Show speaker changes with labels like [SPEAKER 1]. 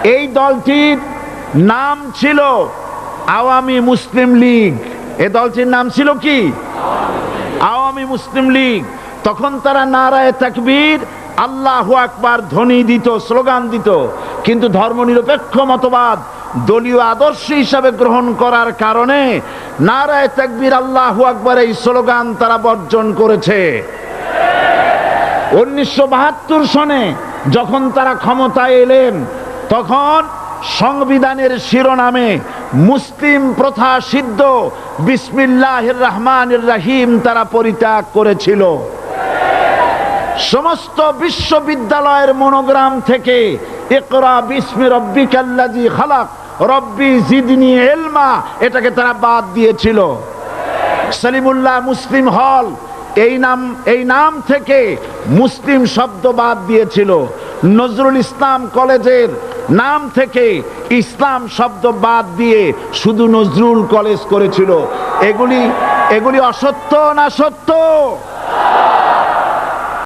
[SPEAKER 1] এই দলটির নাম ছিল আওয়ামী মুসলিম লীগ। এই দলটির নাম ছিল কি? আওয়ামী মুসলিম লীগ। তখন তারা নারায়ে তাকবীর, আল্লাহু আকবার ধ্বনি দিত, স্লোগান দিত, কিন্তু ধর্মনিরপেক্ষ মতবাদ দলীয় আদর্শ হিসাবে গ্রহণ করার কারণে নারায়ে তাকবীর, আল্লাহু আকবার এই স্লোগান তারা বর্জন করেছে। 1972 সনে যখন তারা ক্ষমতায় এলেন, তখন সংবিধানের শিরোনামে মুসলিম প্রথা সিদ্ধ বিসমিল্লাহির রহমানির রহিম তারা পরিত্যাগ করেছিল। সমস্ত বিশ্ববিদ্যালয়ের মনোগ্রাম থেকে ইকরা বিসমি রব্বিকাল্লাযী খালাক রব্বি জিদনি ইলমা এটাকে তারা বাদ দিয়েছিল। সলিমুল্লাহ মুসলিম হল এই নাম থেকে মুসলিম শব্দ বাদ দিয়েছিল। নজরুল ইসলাম কলেজের নাম থেকে ইসলাম শব্দ বাদ দিয়ে শুধু নজরুল কলেজ করেছিল। এগুলি অসত্য না সত্য?